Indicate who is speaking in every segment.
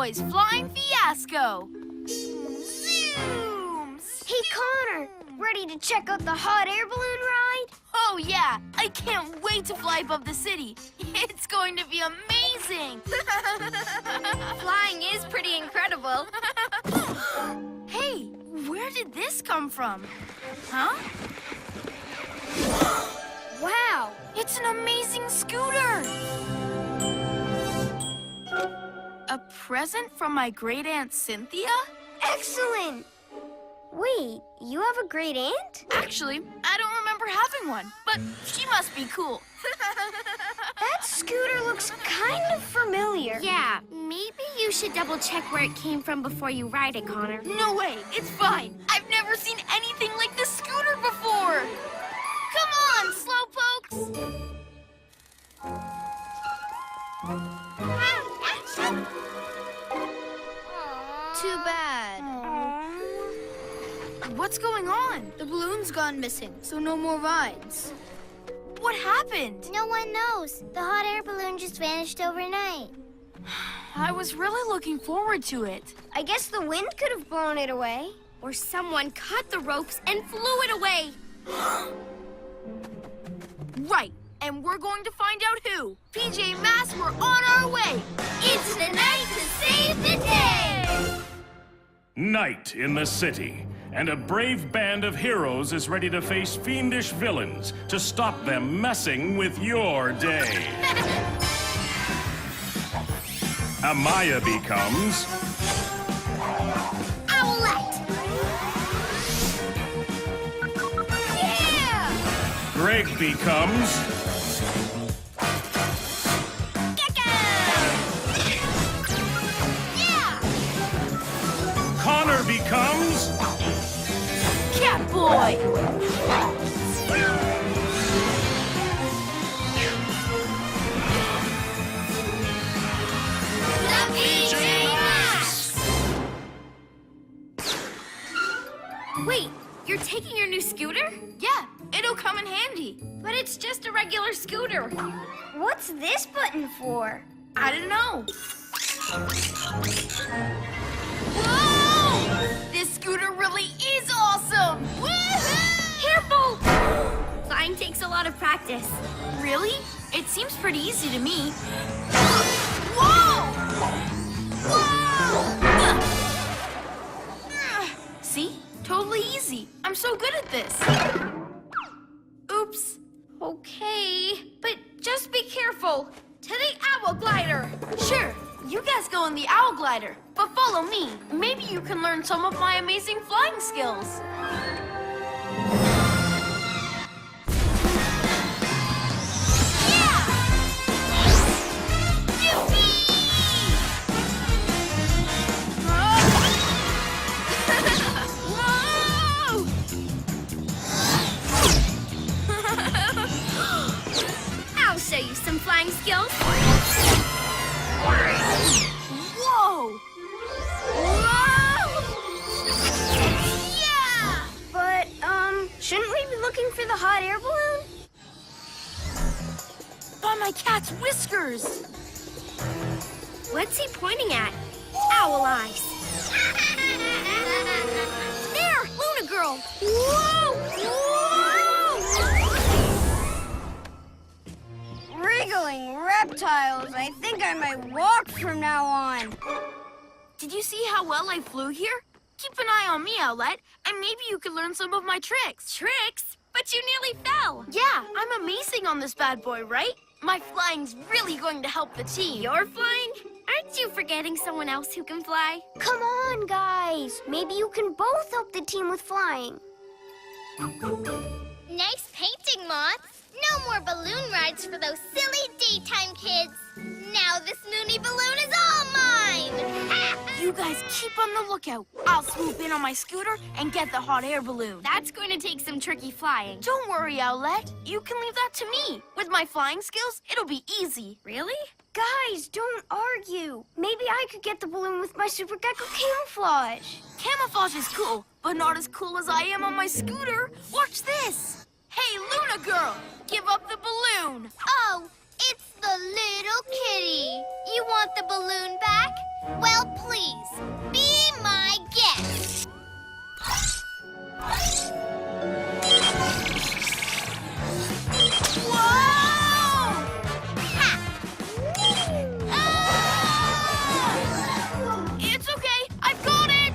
Speaker 1: Catboy's Flying Fiasco. Zooms!
Speaker 2: Hey, Connor, ready to check out the hot air balloon ride?
Speaker 1: Oh, yeah. I can't wait to fly above the city. It's going to be amazing.
Speaker 2: Flying is pretty incredible.
Speaker 1: Hey, where did this come from? Huh?
Speaker 2: Wow!
Speaker 1: It's an amazing scooter! A present from my great aunt Cynthia?
Speaker 2: Excellent! Wait, you have a great aunt?
Speaker 1: Actually, I don't remember having one, but she must be cool.
Speaker 2: That scooter looks kind of familiar.
Speaker 3: Yeah, maybe you should double check where it came from before you ride it, Connor.
Speaker 1: No way, it's fine. I've never seen anything like this scooter before. Come on, slowpokes.
Speaker 3: Too bad.
Speaker 1: What's going on?
Speaker 3: The balloon's gone missing, so no more rides.
Speaker 1: What happened?
Speaker 4: No one knows. The hot air balloon just vanished overnight.
Speaker 1: I was really looking forward to it.
Speaker 2: I guess the wind could have blown it away.
Speaker 3: Or someone cut the ropes and flew it away.
Speaker 1: Right, and we're going to find out who. PJ Masks, we're on our way.
Speaker 4: It's the night to save the day!
Speaker 5: Night in the city, and a brave band of heroes is ready to face fiendish villains to stop them messing with your day. Amaya becomes
Speaker 4: Owlette!
Speaker 2: Yeah!
Speaker 5: Greg becomes
Speaker 4: Gekko! Yeah!
Speaker 5: Connor becomes
Speaker 1: Catboy!
Speaker 4: The PJ Masks!
Speaker 3: Wait, you're taking your new scooter?
Speaker 1: Yeah, it'll come in handy.
Speaker 3: But it's just a regular scooter.
Speaker 2: What's this button for?
Speaker 1: I don't know. Whoa! This scooter really is awesome! Woohoo!
Speaker 3: Careful! Flying takes a lot of practice.
Speaker 1: Really? It seems pretty easy to me. Whoa! Whoa! See? Totally easy. I'm so good at this. Oops.
Speaker 3: Okay, but just be careful. To the owl glider.
Speaker 1: Sure, you guys go in the owl glider, but follow me. Maybe you can learn some of my amazing flying skills.
Speaker 3: I'll show you some flying skills.
Speaker 1: Whoa!
Speaker 2: Yeah! But, shouldn't we be looking for the hot air balloon?
Speaker 1: By my cat's whiskers!
Speaker 3: What's he pointing at? Owl eyes. There, Luna Girl. Whoa!
Speaker 2: Wriggling reptiles. I think I might walk from now on.
Speaker 1: Did you see how well I flew here? Keep an eye on me, Owlette, and maybe you can learn some of my tricks.
Speaker 3: Tricks? But you nearly fell.
Speaker 1: Yeah, I'm amazing on this bad boy, right? My flying's really going to help the team.
Speaker 3: You're flying? Aren't you forgetting someone else who can fly?
Speaker 2: Come on, guys. Maybe you can both help the team with flying.
Speaker 4: Nice painting, Moth. No more balloon rides for those silly daytime kids. Now this moony balloon is all mine!
Speaker 1: You guys keep on the lookout. I'll swoop in on my scooter and get the hot air balloon.
Speaker 3: That's going to take some tricky flying.
Speaker 1: Don't worry, Owlette. You can leave that to me. With my flying skills, it'll be easy.
Speaker 3: Really?
Speaker 2: Guys, don't argue. Maybe I could get the balloon with my Super Gekko camouflage.
Speaker 1: Camouflage is cool, but not as cool as I am on my scooter. Watch this. Hey, Luna Girl, give up the balloon.
Speaker 4: Oh, it's the little kitty. You want the balloon back? Well, please, be my guest.
Speaker 1: Whoa!
Speaker 4: Ha!
Speaker 1: It's okay. I've got it.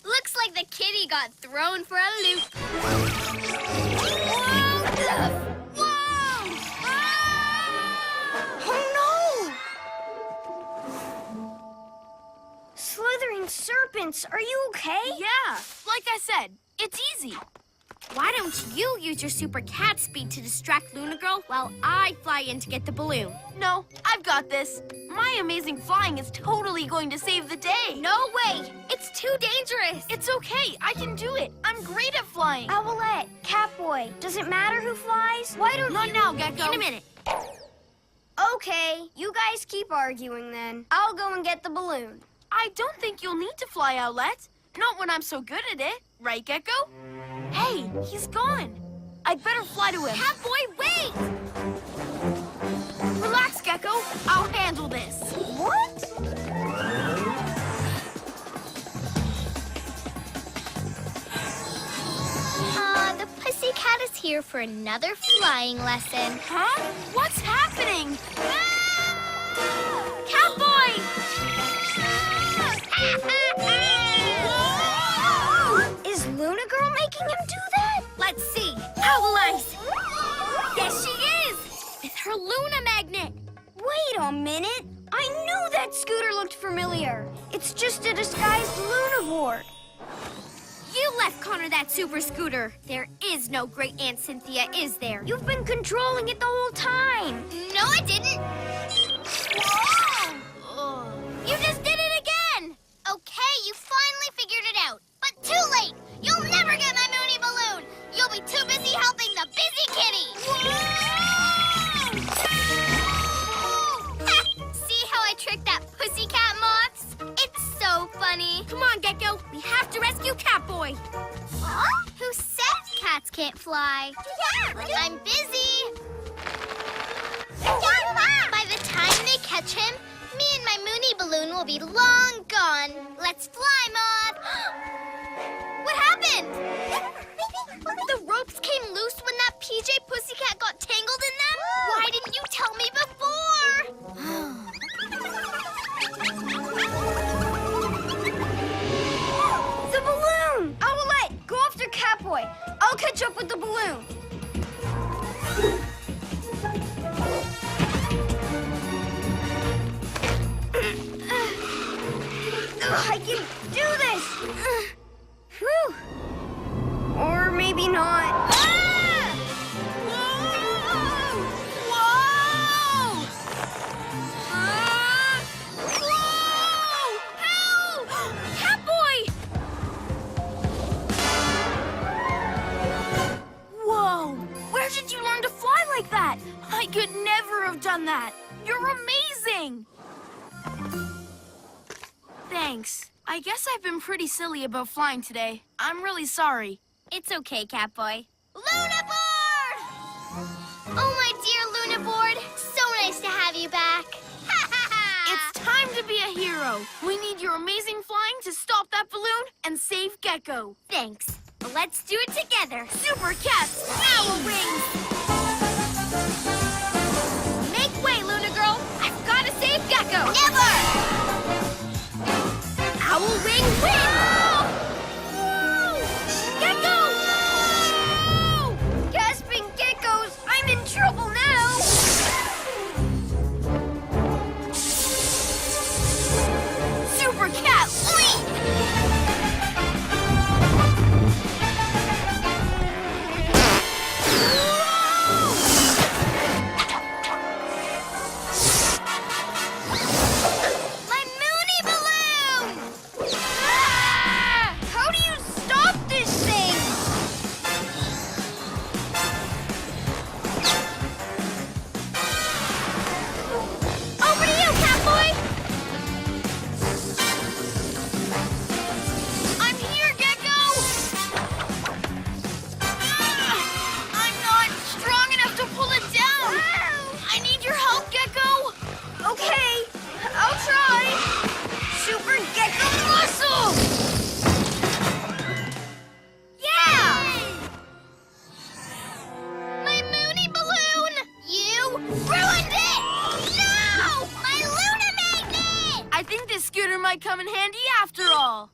Speaker 4: Looks like the kitty got thrown for a loop.
Speaker 2: Oh no! Slithering serpents, are you okay?
Speaker 1: Yeah, like I said, it's easy.
Speaker 3: Why don't you use your super cat speed to distract Luna Girl while I fly in to get the balloon?
Speaker 1: No, I've got this. My amazing flying is totally going to save the day.
Speaker 3: No way! It's too dangerous!
Speaker 1: It's okay. I can do it. I'm great at flying.
Speaker 2: Owlette, Catboy, does it matter who flies? Why don't
Speaker 1: Not
Speaker 2: you...
Speaker 1: now, Gekko.
Speaker 3: In a minute.
Speaker 2: Okay, you guys keep arguing then. I'll go and get the balloon.
Speaker 1: I don't think you'll need to fly, Owlette. Not when I'm so good at it. Right, Gekko? Hey, he's gone. I'd better fly to him.
Speaker 3: Catboy, wait!
Speaker 1: Relax, Gekko. I'll handle this.
Speaker 2: What?
Speaker 4: The pussycat is here for another flying lesson.
Speaker 1: Huh? What's happening?
Speaker 3: Catboy!
Speaker 2: Is Luna Girl making him do that?
Speaker 3: Let's see. Owlette! Yes, she is! With her Luna magnet.
Speaker 2: Wait a minute. I knew that scooter looked familiar. It's just a disguised Luna board.
Speaker 3: You left Connor that super scooter. There is no Great Aunt Cynthia, is there?
Speaker 2: You've been controlling it the whole time.
Speaker 4: No, I didn't.
Speaker 3: You just did it again!
Speaker 4: Okay, you finally figured it out. But too late. You'll never get my Moony balloon. You'll be too busy helping the busy kitty. See how I tricked that pussycat moths? It's so funny.
Speaker 3: Come on, Gekko. We have to rescue Catboy.
Speaker 4: Who says cats can't fly? I'm busy. By the time they catch him, me and my Moony balloon will be long gone. Let's fly, Moth. What happened? The ropes came loose when that PJ Pussycat got tangled in them? Why didn't you tell me before?
Speaker 2: The balloon! Owlette, go after Catboy. I'll catch up with the balloon. I can do this! Whew. Or maybe not.
Speaker 1: Whoa! Where did you learn to fly like that? I could never have done that. You're amazing! Thanks. I guess I've been pretty silly about flying today. I'm really sorry.
Speaker 3: It's okay, Catboy.
Speaker 4: Luna Board! Oh, my dear Luna Board. So nice to have you back.
Speaker 1: It's time to be a hero. We need your amazing flying to stop that balloon and save Gekko.
Speaker 3: Thanks. Well, let's do it together.
Speaker 1: Super Cats, Owl Wings!
Speaker 3: Make way, Luna Girl. I've got to save Gekko.
Speaker 4: Never!
Speaker 3: Owl Wing win! Gekko!
Speaker 2: Gasping geckos, I'm in trouble now.
Speaker 1: Super Cat, leap!
Speaker 4: My Moony balloon!
Speaker 1: might come in handy after all.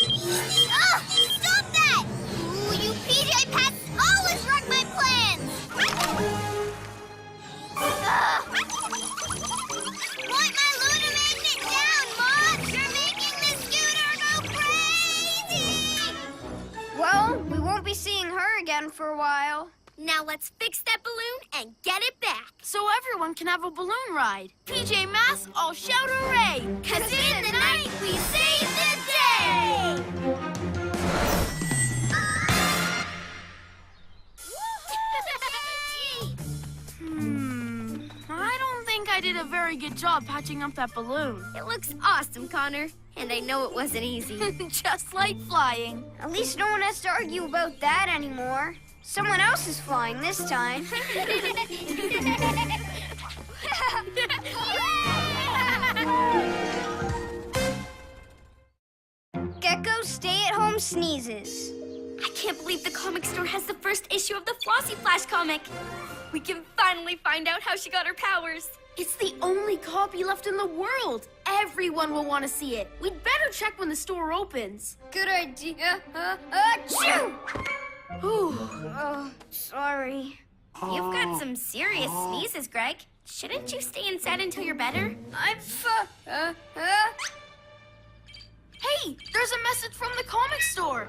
Speaker 4: Ugh! Stop that! Ooh, you PJ Pests always wreck my plans! Ugh. Want my lunar magnet down, Moth! You're making the scooter go crazy!
Speaker 2: Well, we won't be seeing her again for a while.
Speaker 3: Now let's fix that balloon and get it back.
Speaker 1: So everyone can have a balloon ride. PJ Masks, all shout hooray!
Speaker 3: 'Cause in the night we save the day!
Speaker 1: I don't think I did a very good job patching up that balloon.
Speaker 3: It looks awesome, Connor. And I know it wasn't easy.
Speaker 1: Just like flying.
Speaker 2: At least no one has to argue about that anymore. Someone else is flying this time. Gekko stay-at-home sneezes.
Speaker 3: I can't believe the comic store has the first issue of the Flossie Flash comic. We can finally find out how she got her powers.
Speaker 1: It's the only copy left in the world. Everyone will want to see it. We'd better check when the store opens.
Speaker 2: Good idea. Achoo!
Speaker 1: Ooh.
Speaker 2: Oh, sorry.
Speaker 3: You've got some serious sneezes, Greg. Shouldn't you stay inside until you're better?
Speaker 1: Hey, there's a message from the comic store.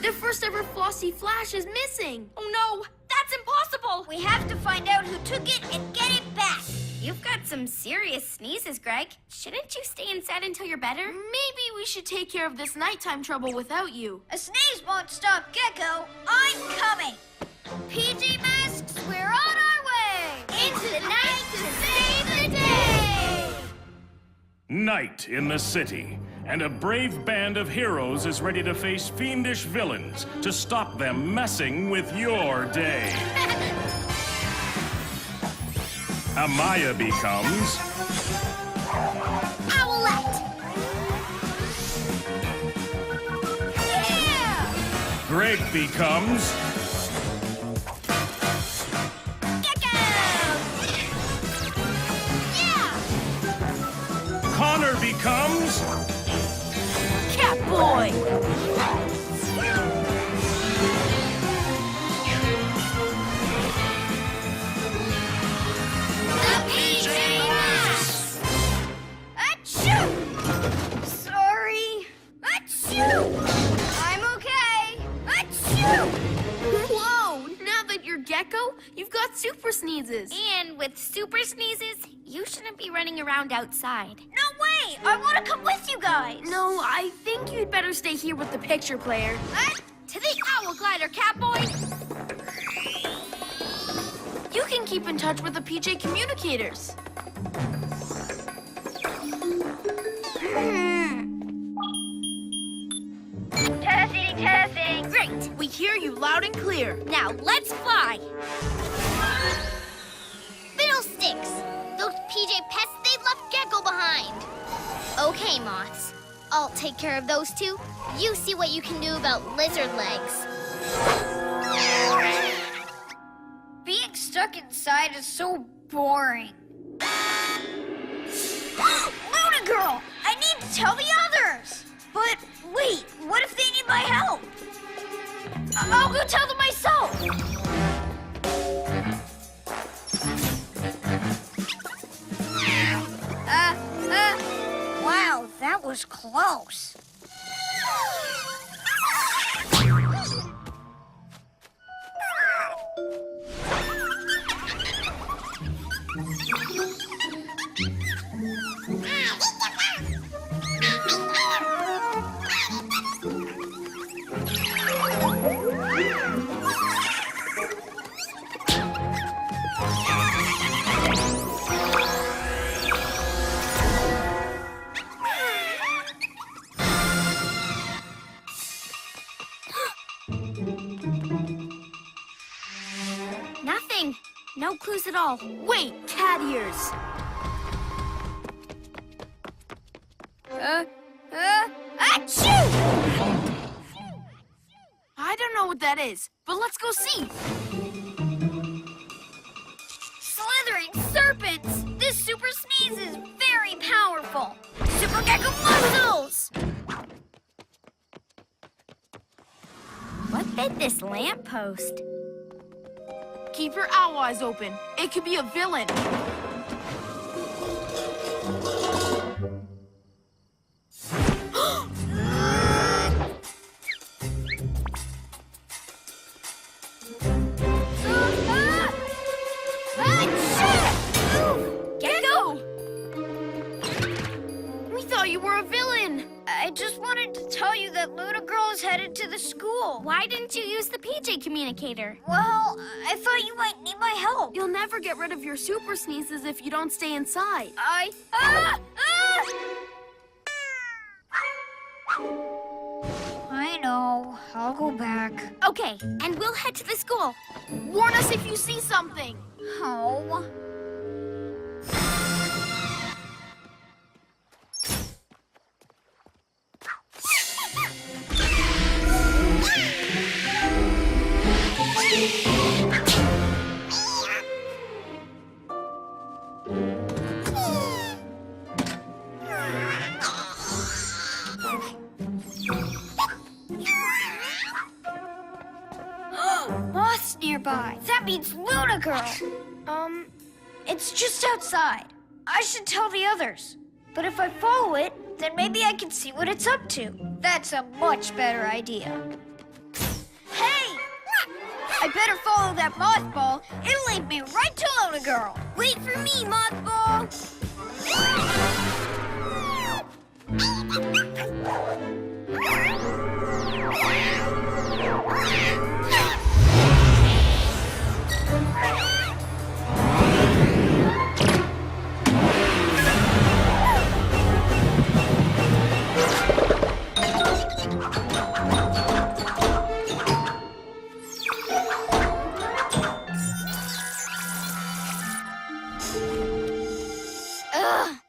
Speaker 1: The first ever Flossie Flash is missing.
Speaker 3: Oh no, that's impossible!
Speaker 2: We have to find out who took it and get it back.
Speaker 3: You've got some serious sneezes, Greg. Shouldn't you stay inside until you're better?
Speaker 1: Maybe we should take care of this nighttime trouble without you.
Speaker 2: A sneeze won't stop Gekko. I'm coming. PJ Masks, we're on our way.
Speaker 4: Into the night to save the day!
Speaker 5: Night in the city, and a brave band of heroes is ready to face fiendish villains to stop them messing with your day. Amaya becomes
Speaker 4: Owlette! Yeah!
Speaker 5: Greg becomes
Speaker 4: Gekko! Yeah!
Speaker 5: Connor becomes
Speaker 1: Catboy!
Speaker 2: Achoo! Sorry. Achoo! I'm okay. Achoo!
Speaker 1: Whoa! Now that you're Gekko, you've got super sneezes.
Speaker 3: And with super sneezes, you shouldn't be running around outside.
Speaker 2: No way! I want to come with you guys.
Speaker 1: No, I think you'd better stay here with the picture player.
Speaker 3: To the Owl Glider, Catboy!
Speaker 1: You can keep in touch with the PJ communicators.
Speaker 2: Testing.
Speaker 1: Great! We hear you loud and clear.
Speaker 3: Now let's fly!
Speaker 4: Fiddlesticks! Those PJ Pests, they left Gekko behind. Okay, Moths. I'll take care of those two. You see what you can do about lizard legs.
Speaker 2: Being stuck inside is so boring. Luna Girl! I need to tell the others! But wait, what if they need my help? I'll go tell them myself! Wow, that was close.
Speaker 3: Nothing. No clues at all.
Speaker 1: Wait, cat ears.
Speaker 2: Achoo!
Speaker 1: I don't know what that is, but let's go see.
Speaker 2: Slithering serpents! This super sneeze is very powerful. Super Gekko muscles!
Speaker 3: What bit this lamppost?
Speaker 1: Keep your owl eyes open. It could be a villain.
Speaker 3: Gekko!
Speaker 1: We thought you were a villain.
Speaker 2: I just wanted to tell you that Luna Girl is headed to the school.
Speaker 3: Why didn't you use the PJ communicator?
Speaker 2: Well, I thought you might need my help.
Speaker 1: You'll never get rid of your super sneezes if you don't stay inside.
Speaker 2: I know. I'll go back.
Speaker 3: Okay, and we'll head to the school.
Speaker 1: Warn us if you see something.
Speaker 2: Oh. Moths nearby. That means Luna Girl. It's just outside. I should tell the others. But if I follow it, then maybe I can see what it's up to. That's a much better idea. Hey! I better follow that mothball. It'll lead me right to Luna Girl. Wait for me, mothball.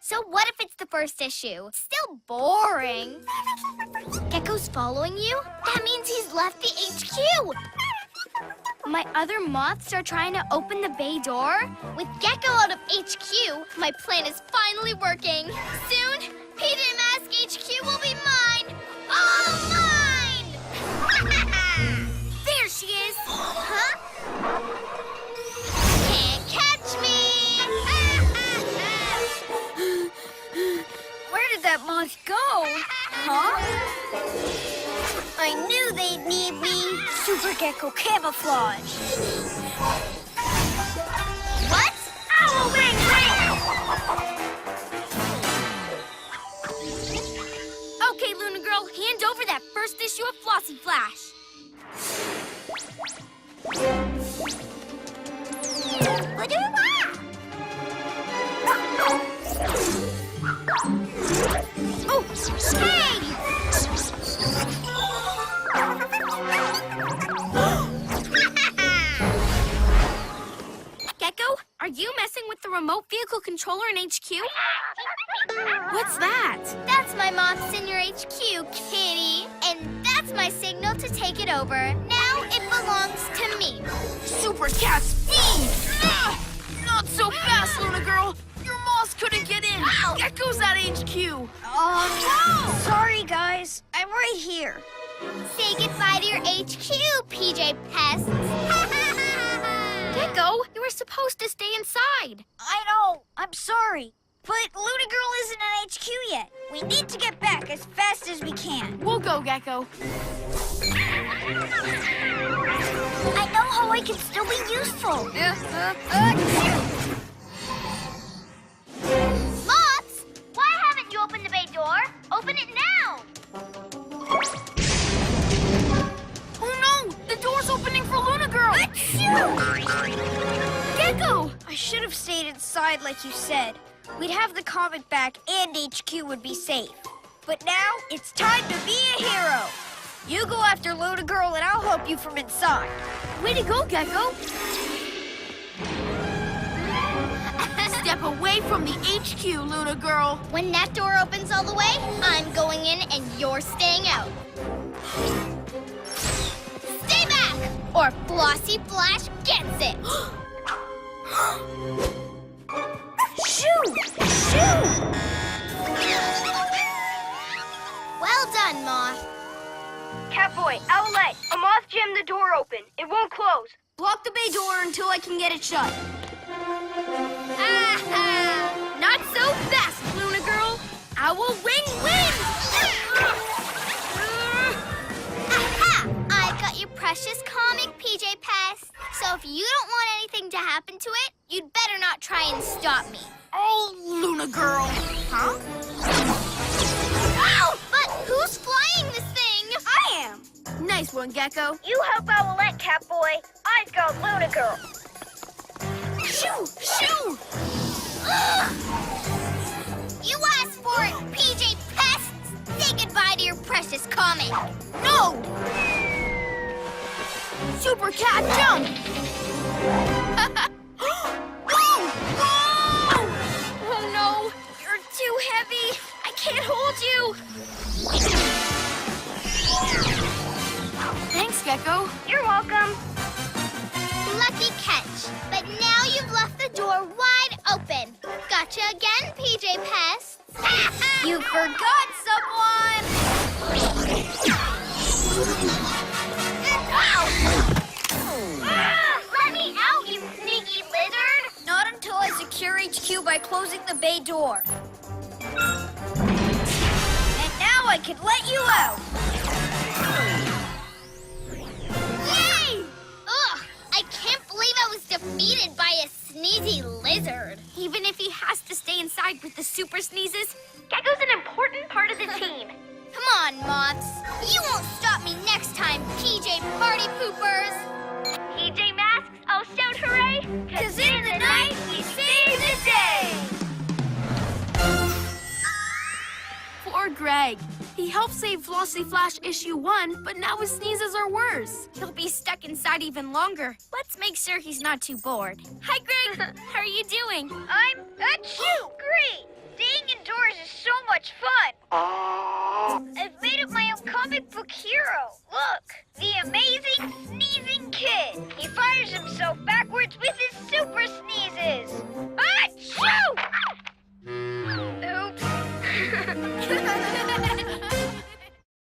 Speaker 4: So what if it's the first issue? Still boring. Gekko's following you? That means he's left the HQ.
Speaker 3: My other moths are trying to open the bay door.
Speaker 4: With Gekko out of HQ, my plan is finally working. Soon, PJ Mask HQ will be mine. All mine!
Speaker 3: There she is.
Speaker 4: Huh? Can't catch me!
Speaker 2: Where did that moth go? Huh? I knew they'd need me. Super Gekko camouflage.
Speaker 4: What?
Speaker 2: Owl ring ring!
Speaker 3: Okay, Luna Girl, hand over that first issue of Flossy Flash.
Speaker 4: Oh, hey!
Speaker 3: Gekko, are you messing with the remote vehicle controller in HQ? What's that?
Speaker 4: That's my moths in your HQ, kitty. And that's my signal to take it over. Now it belongs to me.
Speaker 1: Super cat speed! Not so fast, Luna Girl. Your moths couldn't get in. Gekko's at HQ.
Speaker 2: Sorry, guys. I'm right here.
Speaker 4: Say goodbye to your HQ, PJ Pests.
Speaker 3: Gekko, you were supposed to stay inside.
Speaker 2: I know. I'm sorry. But Luna Girl isn't in HQ yet. We need to get back as fast as we can.
Speaker 1: We'll go, Gekko.
Speaker 2: I know how I can still be useful.
Speaker 4: Moths, why haven't you opened the bay door? Open it now.
Speaker 1: Oh no! The door's opening for Luna Girl!
Speaker 2: Gekko! I should have stayed inside like you said. We'd have the comic back and HQ would be safe. But now, it's time to be a hero. You go after Luna Girl and I'll help you from inside.
Speaker 1: Way to go, Gekko! Step away from the HQ, Luna Girl.
Speaker 4: When that door opens all the way, I'm going in and you're staying out. Stay back, or Flossy Flash gets it.
Speaker 2: Shoot! Shoo! Shoo!
Speaker 4: Well done, Moth.
Speaker 2: Catboy, Owlette, a moth jammed the door open. It won't close.
Speaker 3: Block the bay door until I can get it shut.
Speaker 1: Aha! Not so fast, Luna Girl. I will win!
Speaker 4: Aha! I've got your precious comic, PJ Pest. So if you don't want anything to happen to it, you'd better not try and stop me.
Speaker 1: Oh, Luna Girl. Huh?
Speaker 4: Ow! But who's flying this thing?
Speaker 1: I am. Nice one, Gekko.
Speaker 2: You help Owlette, Catboy. I've got Luna Girl.
Speaker 1: Shoo! Shoo!
Speaker 4: Ugh! You asked for it, PJ Pest. Say goodbye to your precious comic.
Speaker 1: No! Super Cat jump! Whoa! Whoa! Oh no! You're too heavy! I can't hold you! Thanks, Gekko.
Speaker 2: You're welcome.
Speaker 4: Lucky catch. But now you've left the door wide open. Gotcha again, PJ Pest.
Speaker 2: You forgot someone!
Speaker 4: Let me out, you sneaky lizard!
Speaker 2: Not until I secure HQ by closing the bay door. And now I can let you out.
Speaker 4: Yay! Ugh, I can't believe I was defeated by a sneezy lizard.
Speaker 3: Even if he has to stay inside with the super sneezes,
Speaker 2: Gekko's an important part of the team.
Speaker 4: Come on, Moths. You won't stop me next time, PJ Party Poopers.
Speaker 2: PJ Masks, I'll shout hooray! 'Cause in the night, we save the day!
Speaker 3: poor Greg. He helped save Flossy Flash issue 1, but now his sneezes are worse. He'll be stuck inside even longer. Let's make sure he's not too bored. Hi, Greg. How are you doing?
Speaker 2: I'm great! Staying indoors is so much fun! I've made up my own comic book hero. Look, the amazing sneezing kid. He fires himself backwards with his super sneeze.